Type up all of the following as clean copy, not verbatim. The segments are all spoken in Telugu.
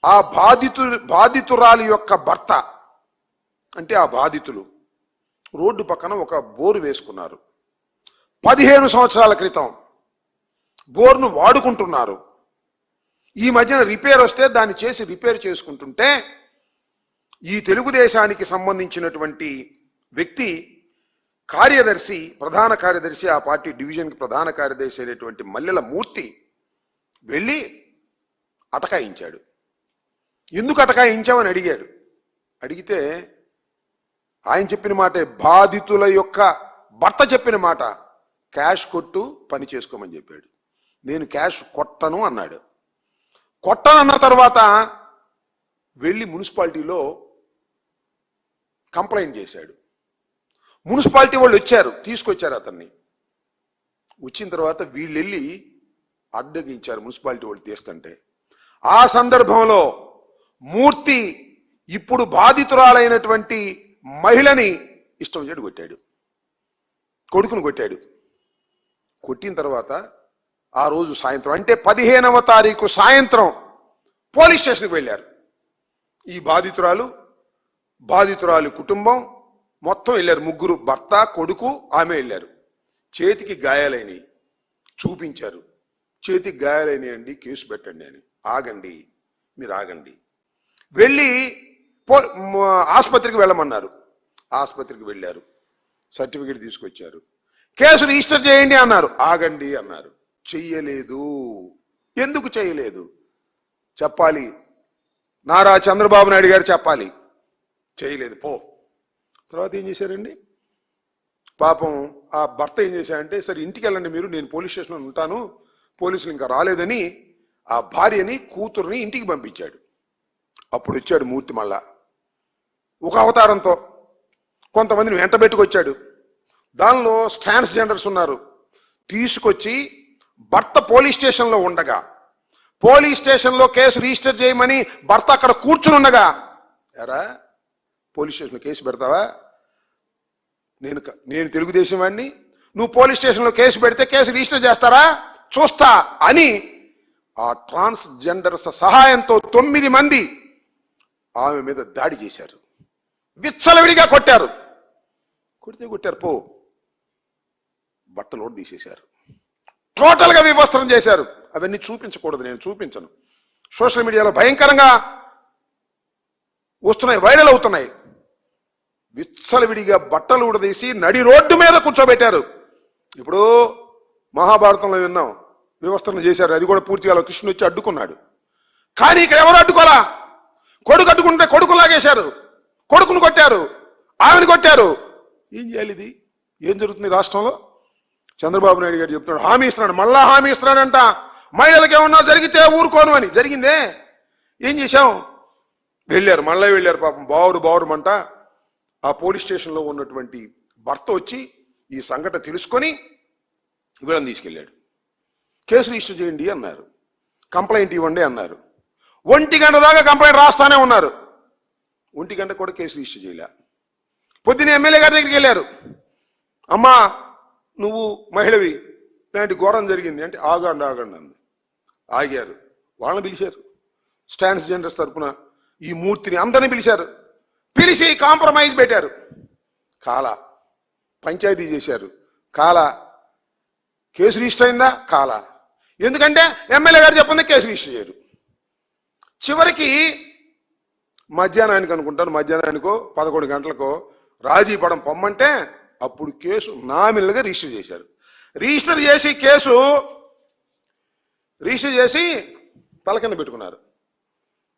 ఆ బాధితురాలి యొక్క భర్త అంటే ఆ బాధితులు రోడ్డు పక్కన ఒక బోరు వేసుకున్నారు. 15 సంవత్సరాల క్రితం బోర్ను వాడుకుంటున్నారు. ఈ మధ్యన రిపేర్ వస్తే దాన్ని చేసి రిపేర్ చేసుకుంటుంటే ఈ తెలుగుదేశానికి సంబంధించినటువంటి వ్యక్తి కార్యదర్శి, ప్రధాన కార్యదర్శి, ఆ పార్టీ డివిజన్కి ప్రధాన కార్యదర్శి అయినటువంటి మల్లెల మూర్తి వెళ్ళి అటకాయించాడు. ఎందుకు అటకాయించామని అడిగాడు. అడిగితే ఆయన చెప్పిన మాటే, బాధితుల యొక్క భర్త చెప్పిన మాట, క్యాష్ కొట్టు పని చేసుకోమని చెప్పాడు. నేను క్యాష్ కొట్టను అన్నాడు. కొట్టనన్న తర్వాత వెళ్ళి మున్సిపాలిటీలో కంప్లైంట్ చేశాడు. మున్సిపాలిటీ వాళ్ళు వచ్చారు, తీసుకొచ్చారు అతన్ని. వచ్చిన తర్వాత వీళ్ళు వెళ్ళి అడ్డగించారు మున్సిపాలిటీ వాళ్ళు తీస్తుంటే. ఆ సందర్భంలో మూర్తి ఇప్పుడు బాధితురాలైనటువంటి మహిళని ఇష్టం వచ్చాడు కొట్టాడు, కొడుకును కొట్టాడు. కొట్టిన తర్వాత ఆ రోజు సాయంత్రం అంటే 15వ తారీఖు సాయంత్రం పోలీస్ స్టేషన్కి వెళ్ళారు. ఈ బాధితురాలు కుటుంబం మొత్తం వెళ్ళారు. ముగ్గురు, భర్త, కొడుకు, ఆమె వెళ్ళారు. చేతికి గాయాలైనవి చూపించారు. చేతికి గాయాలైనవి అండి, కేసు పెట్టండి అని. ఆగండి, మీరు ఆగండి. వెళ్ళి ఆసుపత్రికి వెళ్ళమన్నారు. ఆసుపత్రికి వెళ్ళారు, సర్టిఫికేట్ తీసుకొచ్చారు. కేసు రిజిస్టర్ చేయండి అన్నారు. ఆగండి అన్నారు. చెయ్యలేదు. ఎందుకు చేయలేదు చెప్పాలి, నారా చంద్రబాబు నాయుడు గారు చెప్పాలి. చేయలేదు, పో. తర్వాత ఏం చేశారండి పాపం ఆ భర్త ఏం చేశాడంటే, సరే ఇంటికి వెళ్ళండి మీరు, నేను పోలీస్ స్టేషన్లో ఉంటాను, పోలీసులు ఇంకా రాలేదని ఆ భార్యని కూతురుని ఇంటికి పంపించాడు. అప్పుడు వచ్చాడు మూర్తి మళ్ళా ఒక అవతారంతో. కొంతమందిని వెంట పెట్టుకొచ్చాడు. దానిలో ట్రాన్స్జెండర్స్ ఉన్నారు. తీసుకొచ్చి భర్త పోలీస్ స్టేషన్లో ఉండగా, పోలీస్ స్టేషన్లో కేసు రిజిస్టర్ చేయమని భర్త అక్కడ కూర్చుని ఉండగా, ఎరా పోలీస్ స్టేషన్లో కేసు పెడతావా, నేను తెలుగుదేశం వాడిని, నువ్వు పోలీస్ స్టేషన్లో కేసు పెడితే కేసు రిజిస్టర్ చేస్తారా, చూస్తా అని ఆ ట్రాన్స్జెండర్స్ సహాయంతో 9 మంది ఆమె మీద దాడి చేశారు. విచ్చలవిడిగా కొట్టారు. కొట్టారు, పో. బట్టలు కూడా తీసేశారు. టోటల్గా వివస్త్రం చేశారు. అవన్నీ చూపించకూడదు, నేను చూపించను. సోషల్ మీడియాలో భయంకరంగా వస్తున్నాయి, వైరల్ అవుతున్నాయి. విచ్చలవిడిగా బట్టలు ఊడదీసి నడి రోడ్డు మీద కూర్చోబెట్టారు. ఇప్పుడు మహాభారతంలో విన్నాం, వివస్త్రం చేశారు. అది కూడా పూర్తిగా కృష్ణుడు వచ్చి అడ్డుకున్నాడు. కానీ ఇక్కడ ఎవరు అడ్డుకోలా. కొడుకు అడ్డుకుంటే కొడుకు లాగేశారు, కొడుకును కొట్టారు, ఆమెను కొట్టారు. ఏం చేయాలి? ఇది ఏం జరుగుతుంది రాష్ట్రంలో? చంద్రబాబు నాయుడు గారు చెప్తున్నాడు, హామీ ఇస్తున్నాడు, మళ్ళా హామీ ఇస్తున్నాడంట, మహిళలకు ఏమన్నా జరిగితే ఊరుకోను అని. జరిగిందే. ఏం చేశాం? వెళ్ళారు, మళ్ళీ వెళ్ళారు. పాపం బావురుమంట ఆ పోలీస్ స్టేషన్లో ఉన్నటువంటి భర్త వచ్చి ఈ సంఘటన తెలుసుకొని వీళ్ళని తీసుకెళ్ళాడు. కేసు రిజిస్టర్ చేయండి అన్నారు, కంప్లైంట్ ఇవ్వండి అన్నారు. 1 గంట దాకా కంప్లైంట్ రాస్తానే ఉన్నారు. 1 గంట కూడా కేసు రిజిస్టర్ చేయలే. పొద్దున్న ఎమ్మెల్యే గారి దగ్గరికి వెళ్ళారు. అమ్మా నువ్వు మహిళవి, ఇలాంటి ఘోరం జరిగింది అంటే ఆగండి అంది. ఆగారు. వాళ్ళని పిలిచారు, ట్రాన్స్జెండర్స్ తరపున ఈ మూర్తిని అందరినీ పిలిచి కాంప్రమైజ్ పెట్టారు. కాలా. పంచాయతీ చేశారు, కాలా. కేసు రిజిస్టర్ అయిందా? కాలా. ఎందుకంటే ఎమ్మెల్యే గారు చెప్పింది కేసు రిజిస్టర్ చేయరు. చివరికి మధ్యాహ్నానికి అనుకుంటాను, మధ్యాహ్నానికో 11 గంటలకో రాజీ పడం పొమ్మంటే అప్పుడు కేసు నామినల్గా రిజిస్టర్ చేశారు. రిజిస్టర్ చేసి తల కింద పెట్టుకున్నారు.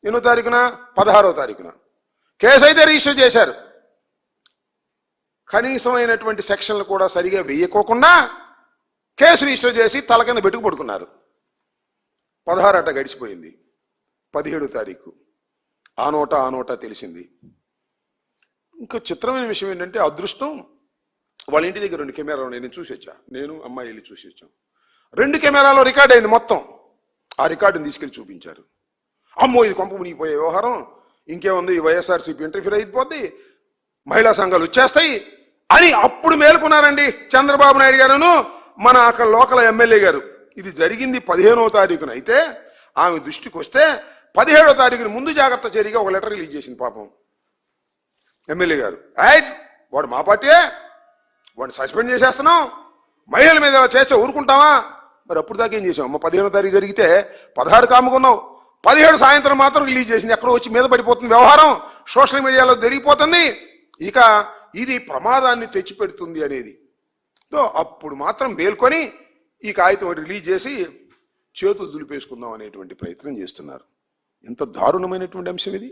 8వ తారీఖున 16వ తారీఖున కేసు అయితే రిజిస్టర్ చేశారు. కనీసమైనటువంటి సెక్షన్లు కూడా సరిగా వేయకోకుండా కేసు రిజిస్టర్ చేసి తల కింద పెట్టుకు పడుకున్నారు. 16 అట్ట గడిచిపోయింది. 17వ తారీఖు ఆ నోట తెలిసింది. ఇంకా చిత్రమైన విషయం ఏంటంటే, అదృష్టం వాళ్ళ ఇంటి దగ్గర 2 కెమెరాలు నేను చూసి వచ్చా. నేను అమ్మాయి వెళ్ళి చూసి వచ్చాం. 2 కెమెరాలో రికార్డ్ అయింది మొత్తం. ఆ రికార్డుని తీసుకెళ్ళి చూపించారు. అమ్మో ఇది కొంప మునిగిపోయే వ్యవహారం, ఇంకేముంది, ఈ వైఎస్ఆర్సీపీ ఇంటర్ఫీర్ అయిపోద్ది, మహిళా సంఘాలు వచ్చేస్తాయి అని అప్పుడు మేలుకున్నారండి చంద్రబాబు నాయుడు గారును మన అక్కడ లోకల్ ఎమ్మెల్యే గారు ఇది జరిగింది 15వ తారీఖున అయితే ఆమె దృష్టికి వస్తే 17వ తారీఖున ముందు జాగ్రత్త చర్యగా ఒక లెటర్ రిలీజ్ చేసింది పాపం ఎమ్మెల్యే గారు. వాడు మా పార్టీయే, వాడిని సస్పెండ్ చేసేస్తున్నాం, మహిళల మీద చేస్తే ఊరుకుంటావా? మరి అప్పుడు దాకా ఏం చేసాం? 15వ తారీఖు జరిగితే 16 కాముకున్నావు, 17 సాయంత్రం మాత్రం రిలీజ్ చేసింది. ఎక్కడో వచ్చి మీద పడిపోతుంది వ్యవహారం, సోషల్ మీడియాలో జరిగిపోతుంది. ఇక ఇది ప్రమాదాన్ని తెచ్చిపెడుతుంది అనేది అప్పుడు మాత్రం మేల్కొని ఈ కాగితం రిలీజ్ చేసి చేతులు దులిపేసుకుందాం అనేటువంటి ప్రయత్నం చేస్తున్నారు. ఎంత దారుణమైనటువంటి అంశం ఇది.